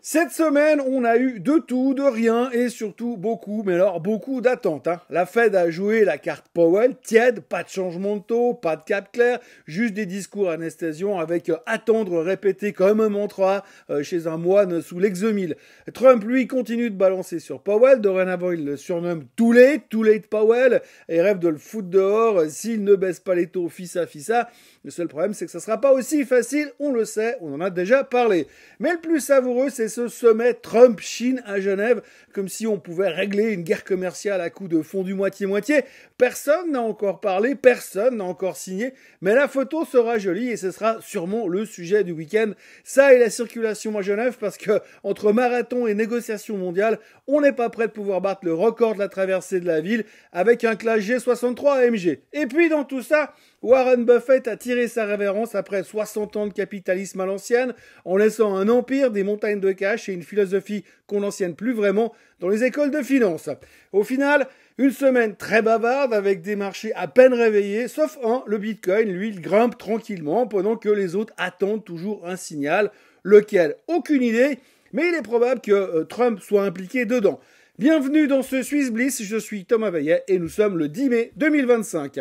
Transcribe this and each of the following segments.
Cette semaine, on a eu de tout, de rien et surtout beaucoup, mais alors beaucoup d'attentes. La Fed a joué la carte Powell, tiède, pas de changement de taux, pas de cap clair, juste des discours anesthésiants avec attendre répété comme un mantra chez un moine sous l'exomile. Trump, lui, continue de balancer sur Powell. Dorénavant, il le surnomme Too Late Powell et rêve de le foutre dehors s'il ne baisse pas les taux fissa. Le seul problème, c'est que ça sera pas aussi facile, on le sait, on en a déjà parlé. Mais le plus savoureux, c'est ce sommet Trump-Chine à Genève, comme si on pouvait régler une guerre commerciale à coup de fondu moitié-moitié. Personne n'a encore parlé, personne n'a encore signé, mais la photo sera jolie et ce sera sûrement le sujet du week-end. Ça et la circulation à Genève, parce que entre marathon et négociation mondiale, on n'est pas prêt de pouvoir battre le record de la traversée de la ville avec un Clash G63 AMG. Et puis dans tout ça, Warren Buffett a tiré sa révérence après 60 ans de capitalisme à l'ancienne, en laissant un empire, des montagnes de cash et une philosophie qu'on n'enseigne plus vraiment dans les écoles de finance. Au final, une semaine très bavarde avec des marchés à peine réveillés, sauf le Bitcoin, lui, il grimpe tranquillement pendant que les autres attendent toujours un signal. Lequel? Aucune idée, mais il est probable que Trump soit impliqué dedans. Bienvenue dans ce Swiss Bliss, je suis Thomas Veillet et nous sommes le 10 mai 2025.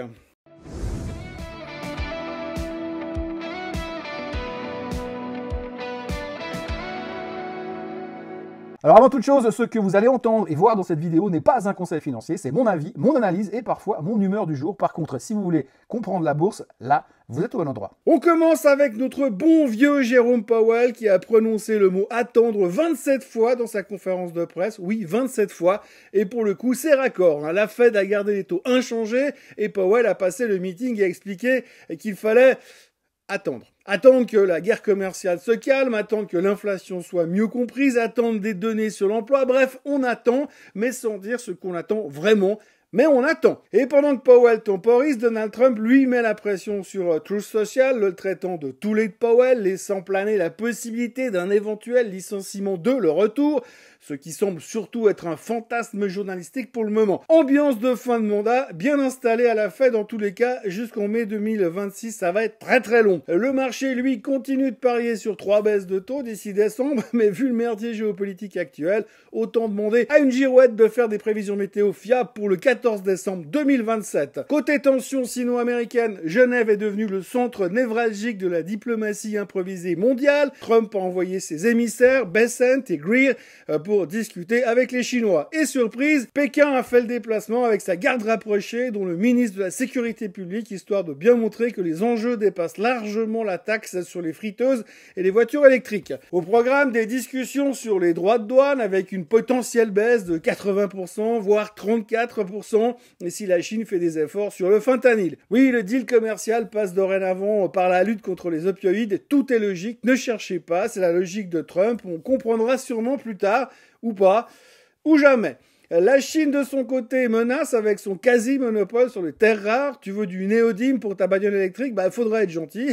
Alors avant toute chose, ce que vous allez entendre et voir dans cette vidéo n'est pas un conseil financier, c'est mon avis, mon analyse et parfois mon humeur du jour. Par contre, si vous voulez comprendre la bourse, là, vous êtes au bon endroit. On commence avec notre bon vieux Jérôme Powell qui a prononcé le mot « attendre » 27 fois dans sa conférence de presse. Oui, 27 fois. Et pour le coup, c'est raccord. La Fed a gardé les taux inchangés et Powell a passé le meeting et a expliqué qu'il fallait attendre. Attendre que la guerre commerciale se calme, attendre que l'inflation soit mieux comprise, attendre des données sur l'emploi. Bref, on attend, mais sans dire ce qu'on attend vraiment. Mais on attend. Et pendant que Powell temporise, Donald Trump, lui, met la pression sur Truth Social, le traitant de Too Late Powell, laissant planer la possibilité d'un éventuel licenciement de le retour, ce qui semble surtout être un fantasme journalistique pour le moment. Ambiance de fin de mandat, bien installée à la Fed dans tous les cas, jusqu'en mai 2026, ça va être très très long. Le marché, lui, continue de parier sur 3 baisses de taux d'ici décembre, mais vu le merdier géopolitique actuel, autant demander à une girouette de faire des prévisions météo fiables pour le 14 décembre 2027. Côté tension sino-américaine, Genève est devenue le centre névralgique de la diplomatie improvisée mondiale. Trump a envoyé ses émissaires, Bessent et Greer, pour discuter avec les Chinois. Et surprise, Pékin a fait le déplacement avec sa garde rapprochée, dont le ministre de la Sécurité publique, histoire de bien montrer que les enjeux dépassent largement la taxe sur les friteuses et les voitures électriques. Au programme, des discussions sur les droits de douane avec une potentielle baisse de 80%, voire 34%, et si la Chine fait des efforts sur le fentanyl. Oui, le deal commercial passe dorénavant par la lutte contre les opioïdes. Tout est logique, ne cherchez pas, c'est la logique de Trump. On comprendra sûrement plus tard, ou pas, ou jamais. La Chine, de son côté, menace avec son quasi-monopole sur les terres rares. Tu veux du néodyme pour ta bagnole électrique? Faudra être gentil.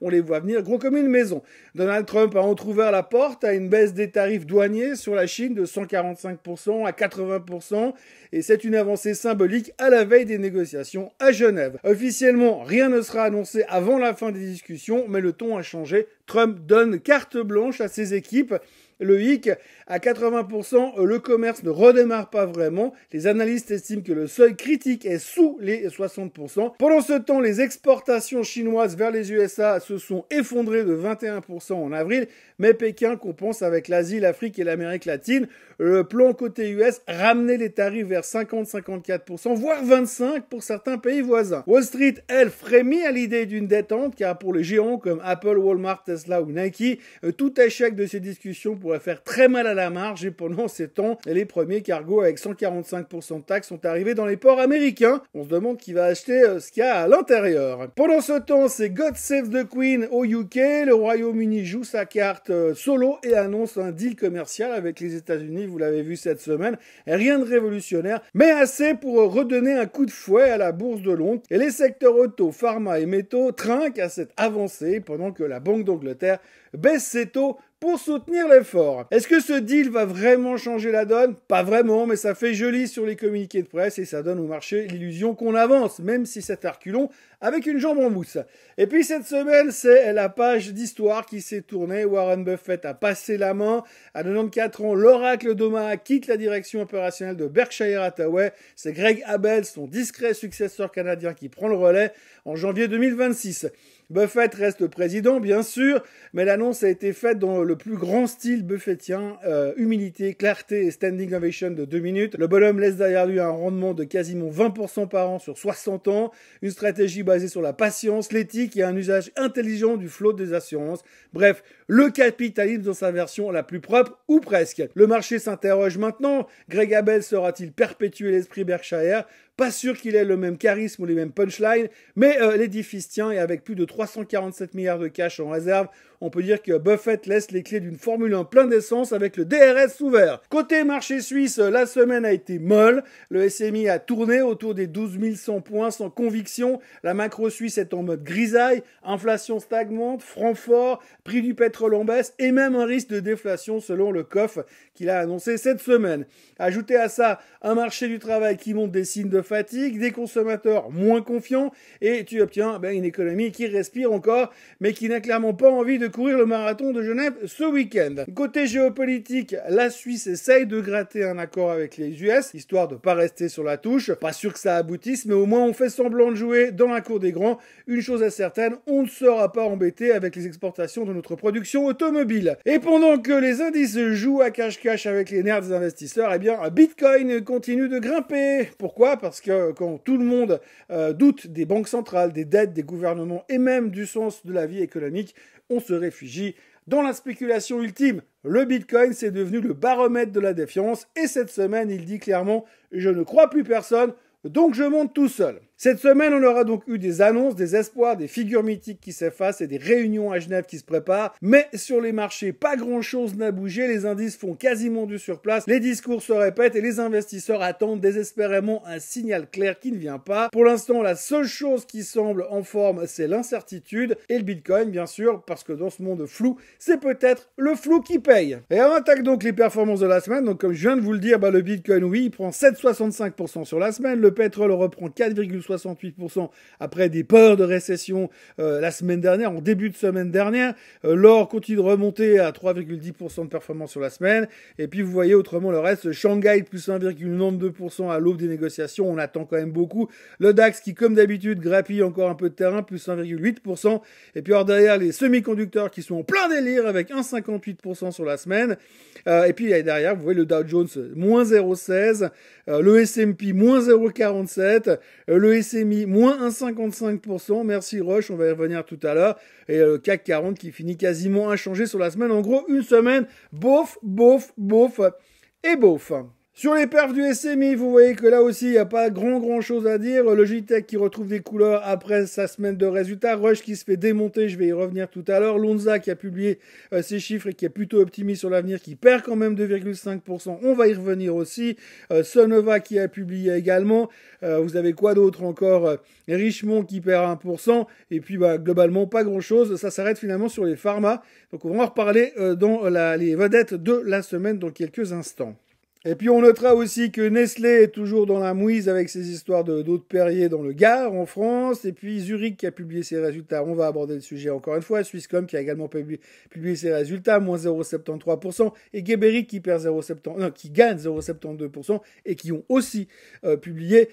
On les voit venir gros comme une maison. Donald Trump a entrouvert la porte à une baisse des tarifs douaniers sur la Chine de 145% à 80%. Et c'est une avancée symbolique à la veille des négociations à Genève. Officiellement, rien ne sera annoncé avant la fin des discussions, mais le ton a changé. Trump donne carte blanche à ses équipes. Le hic, à 80%, le commerce ne redémarre pas vraiment. Les analystes estiment que le seuil critique est sous les 60%. Pendant ce temps, les exportations chinoises vers les USA se sont effondrées de 21% en avril, mais Pékin compense avec l'Asie, l'Afrique et l'Amérique latine. Le plan côté US ramenait les tarifs vers 50-54%, voire 25% pour certains pays voisins. Wall Street, elle, frémit à l'idée d'une détente, car pour les géants comme Apple, Walmart, Tesla ou Nike, tout échec de ces discussions pourrait faire très mal à la marge, et pendant ces temps, les premiers cargos avec 145% de taxes sont arrivés dans les ports américains. On se demande qui va acheter ce qu'il y a à l'intérieur. Pendant ce temps, c'est God Save the Queen au UK. Le Royaume-Uni joue sa carte solo et annonce un deal commercial avec les États-Unis, vous l'avez vu cette semaine. Rien de révolutionnaire, mais assez pour redonner un coup de fouet à la bourse de Londres. Et les secteurs auto, pharma et métaux trinquent à cette avancée pendant que la Banque d'Angleterre baisse ses taux pour soutenir l'effort. Est-ce que ce deal va vraiment changer la donne? Pas vraiment, mais ça fait joli sur les communiqués de presse et ça donne au marché l'illusion qu'on avance, même si c'est à reculons, avec une jambe en mousse. Et puis cette semaine, c'est la page d'histoire qui s'est tournée. Warren Buffett a passé la main. À 94 ans, l'oracle d'Omaha quitte la direction opérationnelle de Berkshire Hathaway. C'est Greg Abel, son discret successeur canadien, qui prend le relais en janvier 2026. Buffett reste président, bien sûr, mais l'annonce a été faite dans le plus grand style buffettien, humilité, clarté et standing ovation de 2 minutes. Le bonhomme laisse derrière lui un rendement de quasiment 20% par an sur 60 ans, une stratégie basée sur la patience, l'éthique et un usage intelligent du flot des assurances. Bref, le capitalisme dans sa version la plus propre, ou presque. Le marché s'interroge maintenant, Greg Abel saura-t-il perpétuer l'esprit Berkshire ? Pas sûr qu'il ait le même charisme ou les mêmes punchlines, mais l'édifice tient et avec plus de 347 milliards de cash en réserve, on peut dire que Buffett laisse les clés d'une Formule 1 plein d'essence avec le DRS ouvert. Côté marché suisse, la semaine a été molle. Le SMI a tourné autour des 12 100 points sans conviction. La macro suisse est en mode grisaille, inflation stagnante, franc fort, prix du pétrole en baisse et même un risque de déflation selon le COF qu'il a annoncé cette semaine. Ajoutez à ça un marché du travail qui montre des signes de fatigue, des consommateurs moins confiants et tu obtiens une économie qui respire encore mais qui n'a clairement pas envie de courir le marathon de Genève ce week-end. Côté géopolitique, la Suisse essaye de gratter un accord avec les US, histoire de pas rester sur la touche. Pas sûr que ça aboutisse, mais au moins on fait semblant de jouer dans la cour des grands. Une chose est certaine, on ne sera pas embêté avec les exportations de notre production automobile. Et pendant que les indices jouent à cache-cache avec les nerfs des investisseurs, Bitcoin continue de grimper. Pourquoi? Parce que quand tout le monde doute des banques centrales, des dettes, des gouvernements et même du sens de la vie économique, on se réfugie dans la spéculation ultime. Le Bitcoin, c'est devenu le baromètre de la défiance et cette semaine, il dit clairement « Je ne crois plus personne, donc je monte tout seul ». Cette semaine, on aura donc eu des annonces, des espoirs, des figures mythiques qui s'effacent et des réunions à Genève qui se préparent. Mais sur les marchés, pas grand-chose n'a bougé. Les indices font quasiment du surplace. Les discours se répètent et les investisseurs attendent désespérément un signal clair qui ne vient pas. Pour l'instant, la seule chose qui semble en forme, c'est l'incertitude et le Bitcoin, bien sûr, parce que dans ce monde flou, c'est peut-être le flou qui paye. Et on attaque donc les performances de la semaine. Donc comme je viens de vous le dire, le Bitcoin, oui, il prend 7,65% sur la semaine. Le pétrole reprend 4,68% après des peurs de récession la semaine dernière, en début de semaine dernière. L'or continue de remonter à 3,10% de performance sur la semaine. Et puis vous voyez autrement le reste, Shanghai plus 1,92% à l'aube des négociations, on attend quand même beaucoup. Le DAX qui comme d'habitude grappille encore un peu de terrain, plus 1,8%. Et puis alors derrière les semi-conducteurs qui sont en plein délire avec 1,58% sur la semaine. Et puis derrière vous voyez le Dow Jones moins 0,16%, le S&P moins 0,47%, le SMI, moins 1,55%. Merci Roche, on va y revenir tout à l'heure. Et le CAC 40 qui finit quasiment inchangé sur la semaine. En gros, une semaine, bof, bof, bof et bof. Sur les perfs du SMI, vous voyez que là aussi, il n'y a pas grand chose à dire. Logitech qui retrouve des couleurs après sa semaine de résultats. Rush qui se fait démonter, je vais y revenir tout à l'heure. Lonza qui a publié ses chiffres et qui est plutôt optimiste sur l'avenir, qui perd quand même 2,5%. On va y revenir aussi. Sonova qui a publié également. Vous avez quoi d'autre encore? Richemont qui perd 1%. Et puis globalement, pas grand-chose. Ça s'arrête finalement sur les pharma. Donc on va en reparler dans les vedettes de la semaine dans quelques instants. Et puis on notera aussi que Nestlé est toujours dans la mouise avec ses histoires d'eau de Perrier dans le Gard en France. Et puis Zurich qui a publié ses résultats. On va aborder le sujet encore une fois. Swisscom qui a également publié ses résultats, moins 0,73%. Et Geberit qui perd qui gagne 0,72% et qui ont aussi publié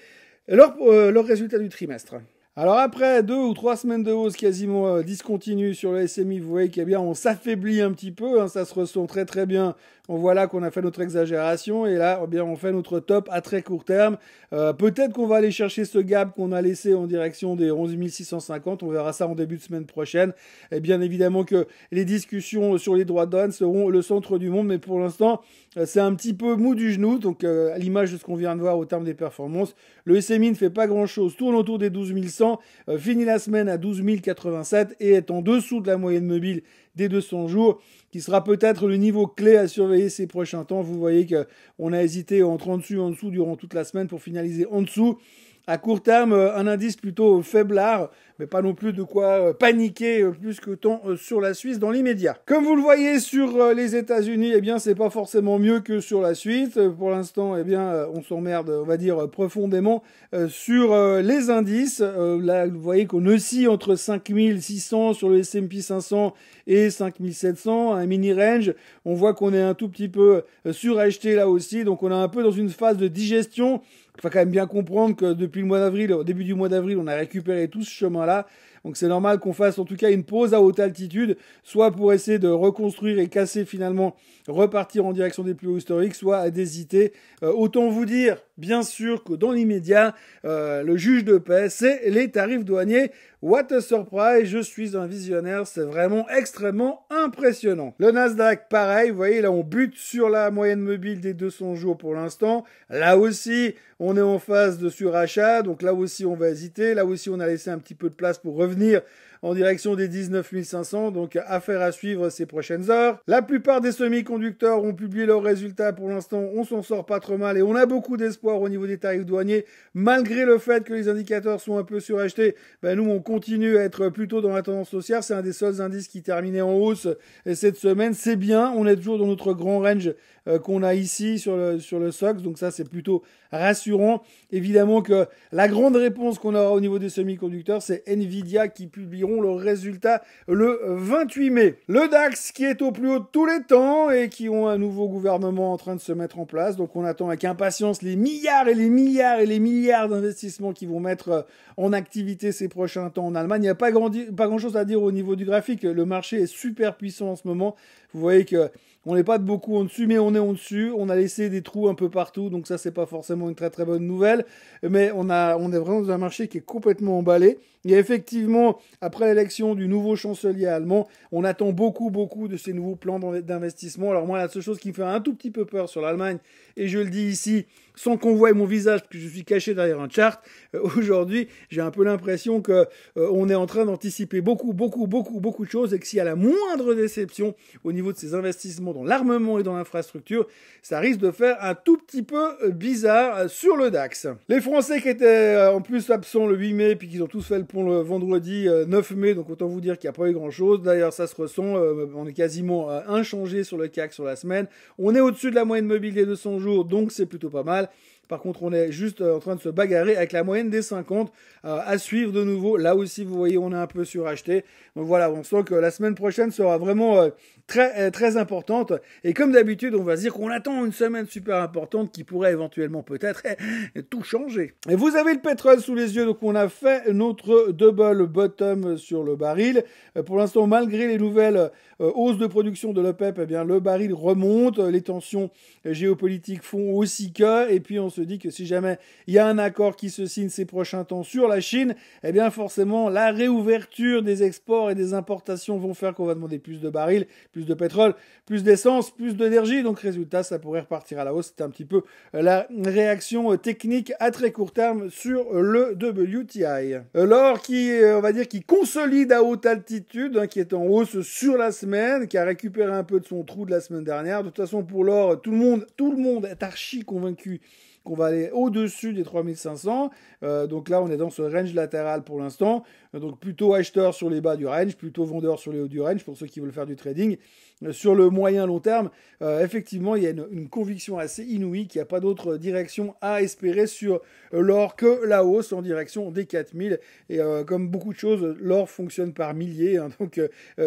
leurs résultats du trimestre. Alors après 2 ou 3 semaines de hausse quasiment discontinue sur le SMI, vous voyez on s'affaiblit un petit peu, ça se ressent très très bien. On voit là qu'on a fait notre exagération et là on fait notre top à très court terme. Peut-être qu'on va aller chercher ce gap qu'on a laissé en direction des 11 650, on verra ça en début de semaine prochaine. Et bien évidemment que les discussions sur les droits de douane seront le centre du monde, mais pour l'instant c'est un petit peu mou du genou, donc à l'image de ce qu'on vient de voir au terme des performances. Le SMI ne fait pas grand-chose, tourne autour des 12 100, finit la semaine à 12 087 et est en dessous de la moyenne mobile des 200 jours, qui sera peut-être le niveau clé à surveiller ces prochains temps. Vous voyez qu'on a hésité entre en dessous durant toute la semaine pour finaliser en dessous. À court terme, un indice plutôt faiblard. mais pas non plus de quoi paniquer plus que tant sur la Suisse dans l'immédiat. Comme vous le voyez sur les États-Unis, eh bien c'est pas forcément mieux que sur la Suisse. Pour l'instant, eh bien on s'emmerde, on va dire profondément sur les indices. Là, vous voyez qu'on oscille entre 5600 sur le S&P 500 et 5700, un mini range. On voit qu'on est un tout petit peu suracheté là aussi, donc on est un peu dans une phase de digestion. Il faut quand même bien comprendre que depuis le mois d'avril, au début du mois d'avril, on a récupéré tout ce chemin-là. Donc c'est normal qu'on fasse en tout cas une pause à haute altitude, soit pour essayer de reconstruire et casser finalement, repartir en direction des plus hauts historiques, soit d'hésiter. Autant vous dire, bien sûr, que dans l'immédiat, le juge de paix, c'est les tarifs douaniers. What a surprise, je suis un visionnaire, c'est vraiment extrêmement impressionnant. Le Nasdaq, pareil, vous voyez, là on bute sur la moyenne mobile des 200 jours pour l'instant. Là aussi, on est en phase de surachat, donc là aussi on va hésiter. Là aussi on a laissé un petit peu de place pour revenir en direction des 19 500, donc affaire à suivre ces prochaines heures. La plupart des semi-conducteurs ont publié leurs résultats pour l'instant, on s'en sort pas trop mal et on a beaucoup d'espoir au niveau des tarifs douaniers, malgré le fait que les indicateurs sont un peu surachetés. Ben nous on continue à être plutôt dans la tendance haussière, c'est un des seuls indices qui terminait en hausse cette semaine, c'est bien, on est toujours dans notre grand range qu'on a ici sur le SOX, donc ça c'est plutôt rassurant. Évidemment que la grande réponse qu'on aura au niveau des semi-conducteurs, c'est Nvidia qui publieront leurs résultats le 28 mai. Le DAX qui est au plus haut de tous les temps et qui ont un nouveau gouvernement en train de se mettre en place, donc on attend avec impatience les milliards et les milliards et les milliards d'investissements qui vont mettre en activité ces prochains temps en Allemagne. Il n'y a pas grand chose à dire au niveau du graphique, le marché est super puissant en ce moment. Vous voyez que on n'est pas de beaucoup en dessus, mais on est en dessus. On a laissé des trous un peu partout, donc ça c'est pas forcément une très très bonne nouvelle. Mais on est vraiment dans un marché qui est complètement emballé. Et effectivement, après l'élection du nouveau chancelier allemand, on attend beaucoup de ces nouveaux plans d'investissement. Alors moi, la seule chose qui me fait un tout petit peu peur sur l'Allemagne, et je le dis ici, sans qu'on voie mon visage, parce que je suis caché derrière un chart, aujourd'hui, j'ai un peu l'impression que on est en train d'anticiper beaucoup de choses, et que s'il y a la moindre déception au niveau de ces investissements dans l'armement et dans l'infrastructure, ça risque de faire un tout petit peu bizarre sur le DAX. Les Français qui étaient en plus absents le 8 mai, puis qu'ils ont tous fait le pont le vendredi 9 mai, donc autant vous dire qu'il n'y a pas eu grand-chose. D'ailleurs, ça se ressent, on est quasiment inchangé sur le CAC sur la semaine. On est au-dessus de la moyenne mobile des 200 jours, donc c'est plutôt pas mal. Par contre, on est juste en train de se bagarrer avec la moyenne des 50 à suivre de nouveau. Là aussi, vous voyez, on est un peu suracheté. Donc voilà, on sent que la semaine prochaine sera vraiment très importante. Et comme d'habitude, on va se dire qu'on attend une semaine super importante qui pourrait éventuellement peut-être tout changer. Et vous avez le pétrole sous les yeux, donc on a fait notre double bottom sur le baril. Pour l'instant, malgré les nouvelles hausses de production de l'OPEP, eh bien le baril remonte. Les tensions géopolitiques font aussi que. Et puis on se dit que si jamais il y a un accord qui se signe ces prochains temps sur la Chine, eh bien forcément la réouverture des exports et des importations vont faire qu'on va demander plus de barils, plus de pétrole, plus d'essence, plus d'énergie. Donc résultat, ça pourrait repartir à la hausse. C'est un petit peu la réaction technique à très court terme sur le WTI. L'or qui, on va dire, qui consolide à haute altitude, hein, qui est en hausse sur la semaine, qui a récupéré un peu de son trou de la semaine dernière. De toute façon, pour l'or, tout le monde est archi convaincu qu'on va aller au-dessus des 3500. Donc là, on est dans ce range latéral pour l'instant. Donc plutôt acheteur sur les bas du range, plutôt vendeur sur les hauts du range pour ceux qui veulent faire du trading. Sur le moyen long terme, effectivement, il y a une conviction assez inouïe qu'il n'y a pas d'autre direction à espérer sur l'or que la hausse en direction des 4000. Et comme beaucoup de choses, l'or fonctionne par milliers. Hein, donc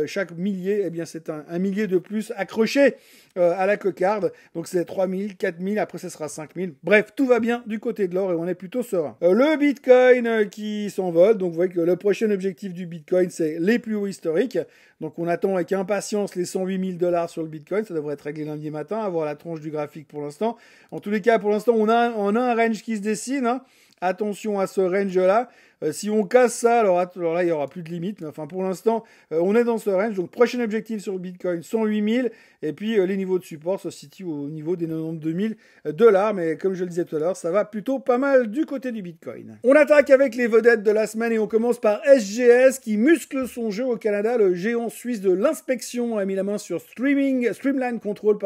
chaque millier, eh bien, c'est un millier de plus accroché à la cocarde. Donc c'est 3000, 4000, après ce sera 5000. Bref, tout va bien du côté de l'or et on est plutôt serein. Le Bitcoin qui s'envole. Donc vous voyez que le prochain objectif du Bitcoin, c'est les plus hauts historiques. Donc on attend avec impatience les 108 000 $ sur le Bitcoin. Ça devrait être réglé lundi matin, avoir la tranche du graphique pour l'instant. En tous les cas, pour l'instant, on a un range qui se dessine. Hein. Attention à ce range-là. Si on casse ça, alors là, il n'y aura plus de limite. Mais enfin, pour l'instant, on est dans ce range. Donc, prochain objectif sur le Bitcoin, 108 000. Et puis, les niveaux de support se situent au niveau des 92 000 $. Mais comme je le disais tout à l'heure, ça va plutôt pas mal du côté du Bitcoin. On attaque avec les vedettes de la semaine et on commence par SGS qui muscle son jeu au Canada. Le géant suisse de l'inspection a mis la main sur Streamline Control,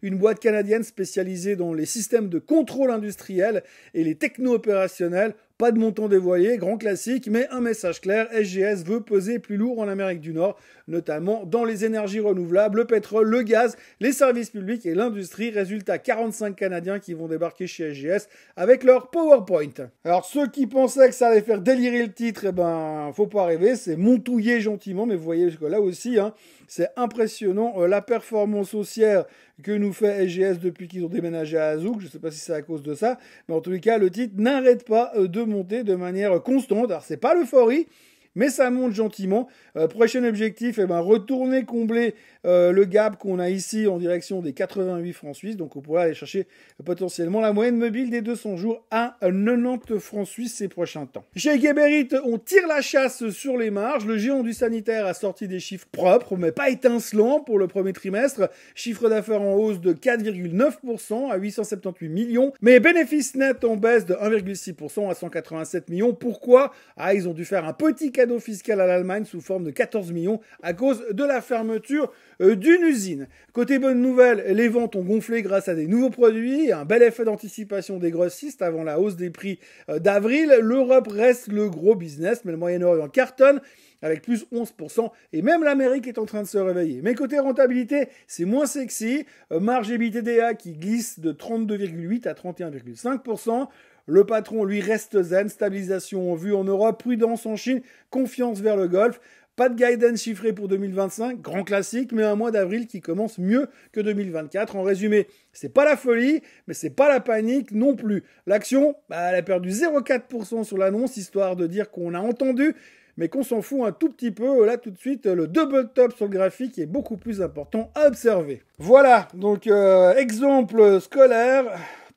une boîte canadienne spécialisée dans les systèmes de contrôle industriel et les techno-opérationnels Pas de montant dévoilé, grand classique, mais un message clair, SGS veut peser plus lourd en Amérique du Nord, notamment dans les énergies renouvelables, le pétrole, le gaz, les services publics et l'industrie. Résultat, 45 Canadiens qui vont débarquer chez SGS avec leur PowerPoint. Alors ceux qui pensaient que ça allait faire délirer le titre, eh ben faut pas rêver, c'est montouillé gentiment, mais vous voyez que là aussi, c'est impressionnant la performance haussière que nous fait SGS depuis qu'ils ont déménagé à Azouk. Je ne sais pas si c'est à cause de ça, mais en tous les cas, le titre n'arrête pas de monter de manière constante. Alors, c'est pas l'euphorie, mais ça monte gentiment. Prochain objectif, retourner combler le gap qu'on a ici en direction des 88 francs suisses. Donc on pourrait aller chercher potentiellement la moyenne mobile des 200 jours à 90 francs suisses ces prochains temps. Chez Geberit, on tire la chasse sur les marges. Le géant du sanitaire a sorti des chiffres propres, mais pas étincelants pour le premier trimestre. Chiffre d'affaires en hausse de 4,9% à 878 millions, mais bénéfice net en baisse de 1,6% à 187 millions. Pourquoi ? Ils ont dû faire un petit cadeau fiscal à l'Allemagne sous forme de 14 millions à cause de la fermeture d'une usine. Côté bonne nouvelle, les ventes ont gonflé grâce à des nouveaux produits, un bel effet d'anticipation des grossistes avant la hausse des prix d'avril. L'Europe reste le gros business, mais le Moyen-Orient cartonne avec plus 11%, et même l'Amérique est en train de se réveiller. Mais côté rentabilité, c'est moins sexy, marge EBITDA qui glisse de 32,8 à 31,5%. Le patron, lui, reste zen, stabilisation en vue en Europe, prudence en Chine, confiance vers le Golfe. Pas de guidance chiffré pour 2025, grand classique, mais un mois d'avril qui commence mieux que 2024. En résumé, c'est pas la folie, mais c'est pas la panique non plus. L'action, elle a perdu 0,4% sur l'annonce, histoire de dire qu'on a entendu, mais qu'on s'en fout un tout petit peu. Là, tout de suite, le double top sur le graphique est beaucoup plus important à observer. Voilà, donc exemple scolaire,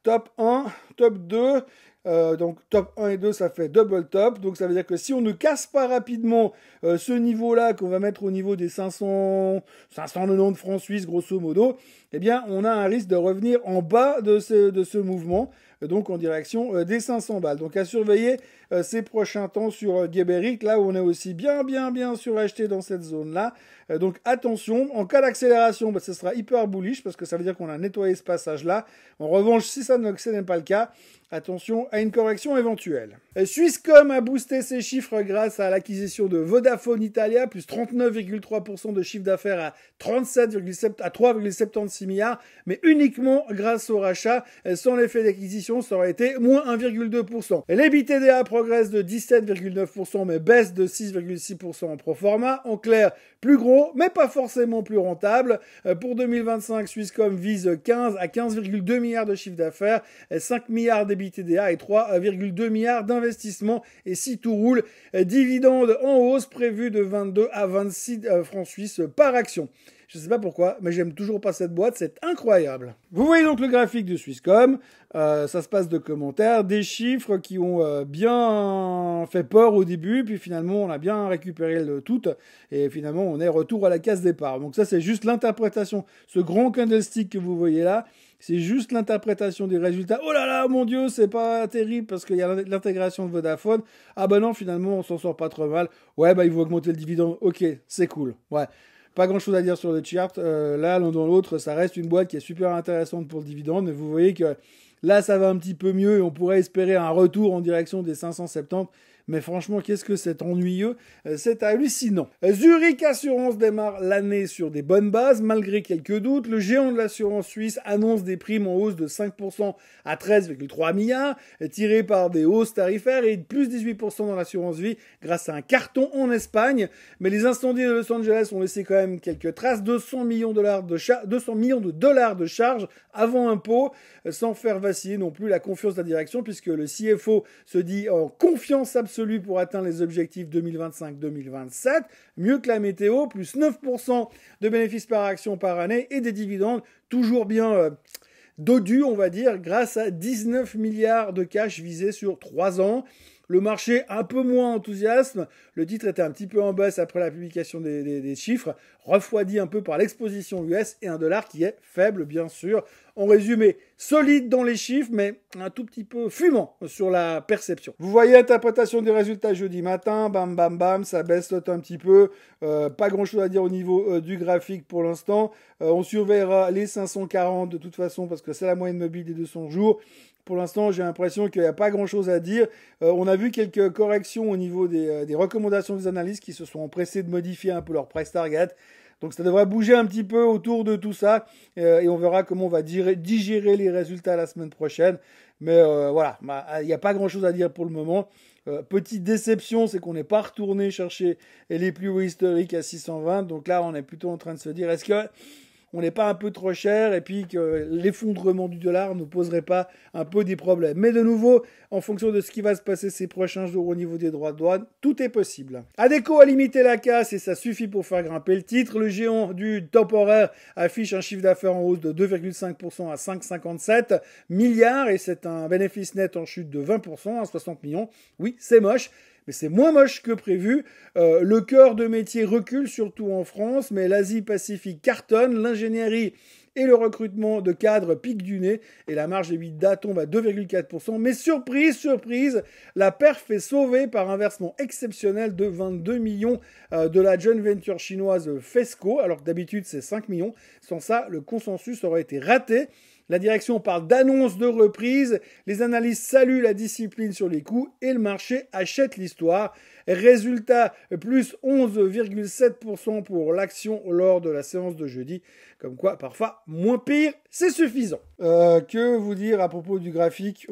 top 1, top 2... donc top 1 et 2 ça fait double top, donc ça veut dire que si on ne casse pas rapidement ce niveau-là qu'on va mettre au niveau des 590 francs suisses grosso modo, eh bien on a un risque de revenir en bas de ce mouvement, donc en direction des 500 balles. Donc à surveiller ces prochains temps sur Geberit, là où on est aussi bien suracheté dans cette zone-là. Donc attention, en cas d'accélération, ce sera hyper bullish parce que ça veut dire qu'on a nettoyé ce passage-là. En revanche, si ce n'est pas le cas, attention à une correction éventuelle. Swisscom a boosté ses chiffres grâce à l'acquisition de Vodafone Italia, plus 39,3% de chiffre d'affaires à 3,76 milliards, mais uniquement grâce au rachat. Sans l'effet d'acquisition, ça aurait été moins 1,2%. L'EBITDA progresse de 17,9%, mais baisse de 6,6% en proforma. En clair, plus gros, mais pas forcément plus rentable. Pour 2025, Swisscom vise 15 à 15,2 milliards de chiffre d'affaires, 5 milliards d'EBITDA et 3,2 milliards d'investissements. Et si tout roule, dividende en hausse prévu de 22 à 26 francs suisses par action. Je ne sais pas pourquoi, mais j'aime toujours pas cette boîte, c'est incroyable. Vous voyez donc le graphique de Swisscom, ça se passe de commentaires, des chiffres qui ont bien fait peur au début, puis finalement on a bien récupéré le tout, et finalement on est retour à la case départ. Donc ça c'est juste l'interprétation, ce grand candlestick que vous voyez là, c'est juste l'interprétation des résultats. Oh là là, mon Dieu, c'est pas terrible parce qu'il y a l'intégration de Vodafone. Ah bah non, finalement on s'en sort pas trop mal. Ouais, il faut augmenter le dividende, ok, c'est cool, ouais. Pas grand chose à dire sur le chart. Là, l'un dans l'autre, ça reste une boîte qui est super intéressante pour le dividende. Mais vous voyez que là, ça va un petit peu mieux et on pourrait espérer un retour en direction des 570. Mais franchement, qu'est-ce que c'est ennuyeux, c'est hallucinant. Zurich Assurance démarre l'année sur des bonnes bases, malgré quelques doutes. Le géant de l'assurance suisse annonce des primes en hausse de 5% à 13,3 milliards, tirés par des hausses tarifaires et de plus 18% dans l'assurance vie grâce à un carton en Espagne. Mais les incendies de Los Angeles ont laissé quand même quelques traces, 200 millions de dollars de charges avant impôt, sans faire vaciller non plus la confiance de la direction, puisque le CFO se dit en confiance absolue pour atteindre les objectifs 2025-2027, mieux que la météo, plus 9% de bénéfices par action par année et des dividendes toujours bien dodus, on va dire, grâce à 19 milliards de cash visés sur 3 ans. Le marché un peu moins enthousiaste, le titre était un petit peu en baisse après la publication des chiffres. refroidi un peu par l'exposition US et un dollar qui est faible, bien sûr. En résumé, solide dans les chiffres, mais un tout petit peu fumant sur la perception. Vous voyez, interprétation des résultats jeudi matin, bam bam bam, ça baisse un petit peu. Pas grand chose à dire au niveau du graphique pour l'instant. On surveillera les 540 de toute façon parce que c'est la moyenne mobile des 200 jours. Pour l'instant, j'ai l'impression qu'il n'y a pas grand-chose à dire. On a vu quelques corrections au niveau des recommandations des analystes qui se sont empressés de modifier un peu leur price target. Donc ça devrait bouger un petit peu autour de tout ça et on verra comment on va digérer les résultats la semaine prochaine. Mais voilà, il n'y a pas grand-chose à dire pour le moment. Petite déception, c'est qu'on n'est pas retourné chercher les plus hauts historiques à 620. Donc là, on est plutôt en train de se dire, est-ce que on n'est pas un peu trop cher et puis que l'effondrement du dollar ne poserait pas un peu des problèmes. Mais de nouveau, en fonction de ce qui va se passer ces prochains jours au niveau des droits de douane, tout est possible. Adecco a limité la casse et ça suffit pour faire grimper le titre. Le géant du temporaire affiche un chiffre d'affaires en hausse de 2,5% à 5,57 milliards et c'est un bénéfice net en chute de 20% à 60 millions. Oui, c'est moche. Mais c'est moins moche que prévu. Le cœur de métier recule, surtout en France, mais l'Asie-Pacifique cartonne, l'ingénierie et le recrutement de cadres piquent du nez, et la marge EBITDA tombe à 2,4%. Mais surprise, la perf est sauvée par un versement exceptionnel de 22 millions de la joint venture chinoise Fesco, alors que d'habitude c'est 5 millions. Sans ça, le consensus aurait été raté. La direction parle d'annonce de reprise, les analystes saluent la discipline sur les coûts et le marché achète l'histoire. Résultat, plus 11,7% pour l'action lors de la séance de jeudi. Comme quoi, parfois, moins pire, c'est suffisant. Que vous dire à propos du graphique ?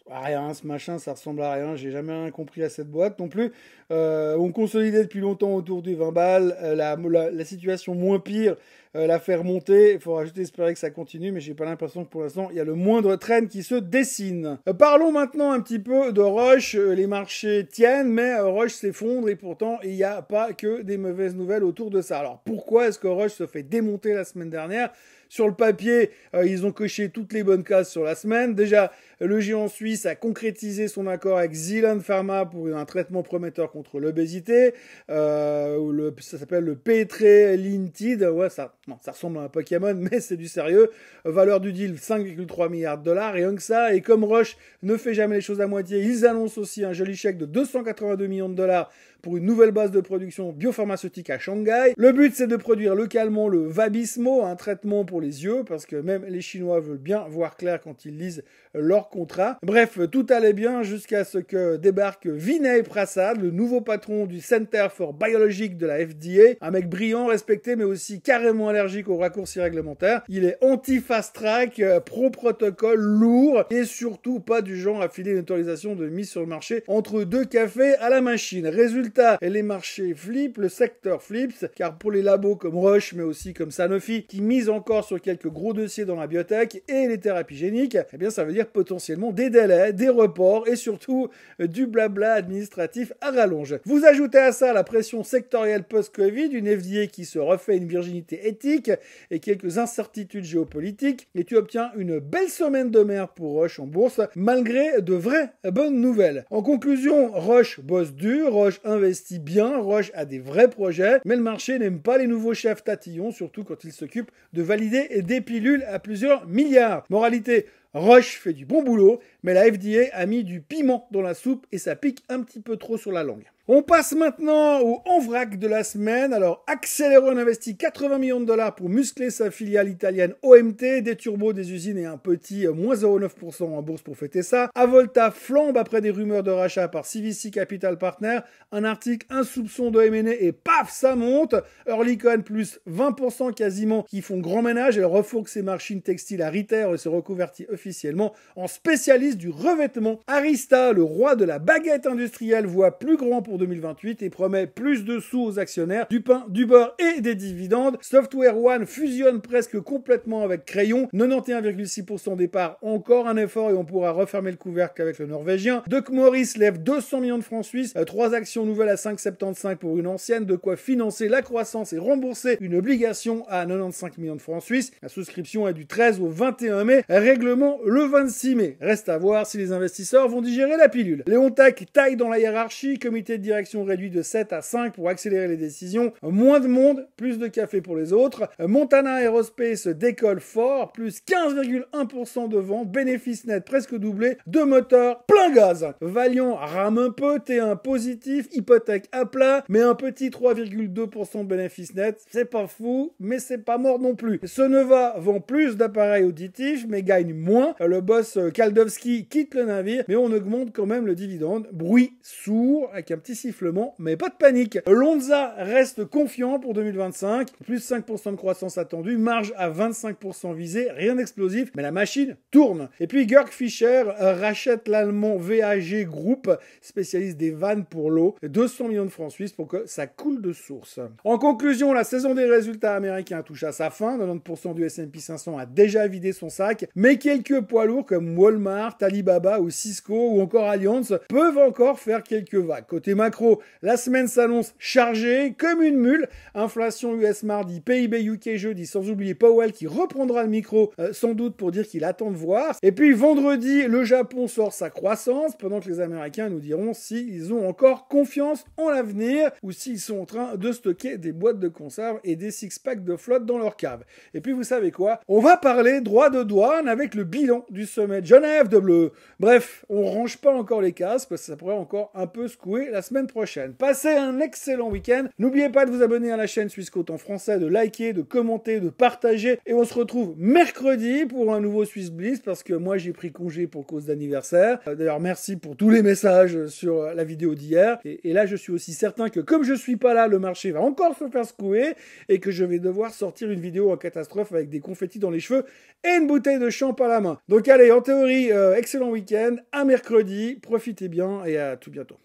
Rien, ce machin, ça ressemble à rien. J'ai jamais rien compris à cette boîte non plus. On consolidait depuis longtemps autour des 20 balles. La situation moins pire la fait remonter. Il faudra juste espérer que ça continue, mais j'ai pas l'impression que pour l'instant, il y a le moindre trend qui se dessine. Parlons maintenant un petit peu de Roche. Les marchés tiennent, mais Roche s'effondre et pourtant, il n'y a pas que des mauvaises nouvelles autour de ça. Alors, pourquoi est-ce que Roche se fait démonter la semaine dernière ? Sur le papier, ils ont coché toutes les bonnes cases sur la semaine. Déjà, le géant suisse a concrétisé son accord avec Zealand Pharma pour un traitement prometteur contre l'obésité. Ça s'appelle le Petrelintide. Ouais, ça ressemble à un Pokémon, mais c'est du sérieux. Valeur du deal, 5,3 milliards de dollars. Et rien que ça. Et comme Roche ne fait jamais les choses à moitié, ils annoncent aussi un joli chèque de 282 millions de dollars pour une nouvelle base de production biopharmaceutique à Shanghai. Le but, c'est de produire localement le Vabysmo, un traitement pour les yeux, parce que même les Chinois veulent bien voir clair quand ils lisent leur contrat. Bref, tout allait bien jusqu'à ce que débarque Vinay Prasad, le nouveau patron du Center for Biologics de la FDA, un mec brillant, respecté, mais aussi carrément allergique aux raccourcis réglementaires. Il est anti-fast track, pro-protocole, lourd, et surtout pas du genre à filer une autorisation de mise sur le marché entre deux cafés à la machine. Résultat, les marchés flippent, le secteur flips, car pour les labos comme Roche, mais aussi comme Sanofi, qui misent encore sur quelques gros dossiers dans la biotech et les thérapies géniques, eh bien ça veut dire potentiellement des délais, des reports et surtout du blabla administratif à rallonge. Vous ajoutez à ça la pression sectorielle post-Covid, une FDA qui se refait une virginité éthique et quelques incertitudes géopolitiques, et tu obtiens une belle semaine de merde pour Roche en bourse, malgré de vraies bonnes nouvelles. En conclusion, Roche bosse dur, Roche investit bien, Roche a des vrais projets, mais le marché n'aime pas les nouveaux chefs tatillons, surtout quand ils s'occupent de valider des pilules à plusieurs milliards. Moralité, Roche fait du bon boulot, mais la FDA a mis du piment dans la soupe et ça pique un petit peu trop sur la langue. On passe maintenant au en vrac de la semaine. Alors, Acceleron investit 80 millions de dollars pour muscler sa filiale italienne OMT, des turbos, des usines et un petit moins 0,9% en bourse pour fêter ça. Avolta flambe après des rumeurs de rachat par CVC Capital Partners. Un article, un soupçon de M&A et paf, ça monte. Oerlikon plus 20% quasiment qui font grand ménage. Elle refourgue ses machines textiles à Ritter et se reconvertit officiellement en spécialiste du revêtement. Arista, le roi de la baguette industrielle, voit plus grand pour 2028 et promet plus de sous aux actionnaires, du pain, du beurre et des dividendes. Software One fusionne presque complètement avec Crayon, 91,6% des parts, encore un effort et on pourra refermer le couvercle avec le norvégien. Duck Morris lève 200 millions de francs suisses, 3 actions nouvelles à 5,75 pour une ancienne, de quoi financer la croissance et rembourser une obligation à 95 millions de francs suisses. La souscription est du 13 au 21 mai, règlement lancement le 26 mai. Reste à voir si les investisseurs vont digérer la pilule. Leonteq taille dans la hiérarchie, comité de direction réduit de 7 à 5 pour accélérer les décisions, moins de monde, plus de café pour les autres. Montana Aerospace décolle fort, plus 15,1% de ventes, bénéfice net presque doublé, deux moteurs plein gaz. Valiant rame un peu, T1 positif, hypothèque à plat, mais un petit 3,2% de bénéfice net, c'est pas fou, mais c'est pas mort non plus. Soneva vend plus d'appareils auditifs, mais gagne moins. Le boss Kaldowski quitte le navire, mais on augmente quand même le dividende. Bruit sourd, avec un petit sifflement, mais pas de panique. Lonza reste confiant pour 2025, plus 5% de croissance attendue, marge à 25% visée, rien d'explosif, mais la machine tourne. Et puis Georg Fischer rachète l'allemand VAG Group, spécialiste des vannes pour l'eau, 200 millions de francs suisses pour que ça coule de source. En conclusion, la saison des résultats américains touche à sa fin, 90% du S&P 500 a déjà vidé son sac, mais quelques poids lourds comme Walmart, Alibaba ou Cisco ou encore Allianz peuvent encore faire quelques vagues. Côté macro, la semaine s'annonce chargée comme une mule, inflation US mardi, PIB UK jeudi, sans oublier Powell qui reprendra le micro sans doute pour dire qu'il attend de voir. Et puis vendredi, le Japon sort sa croissance pendant que les Américains nous diront s'ils ont encore confiance en l'avenir ou s'ils sont en train de stocker des boîtes de conserve et des six-packs de flotte dans leur cave. Et puis vous savez quoi? On va parler droit de douane avec le bilan du sommet de Genève de bleu. Bref, on range pas encore les casques parce que ça pourrait encore un peu secouer la semaine prochaine. Passez un excellent week-end. N'oubliez pas de vous abonner à la chaîne Swissquote en français, de liker, de commenter, de partager. Et on se retrouve mercredi pour un nouveau Swiss Bliss parce que moi j'ai pris congé pour cause d'anniversaire. D'ailleurs merci pour tous les messages sur la vidéo d'hier. Et là je suis aussi certain que comme je suis pas là, le marché va encore se faire secouer et que je vais devoir sortir une vidéo en catastrophe avec des confettis dans les cheveux et une bouteille de champ à la main. Donc allez, en théorie, excellent week-end, à mercredi, profitez bien et à tout bientôt.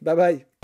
Bye bye.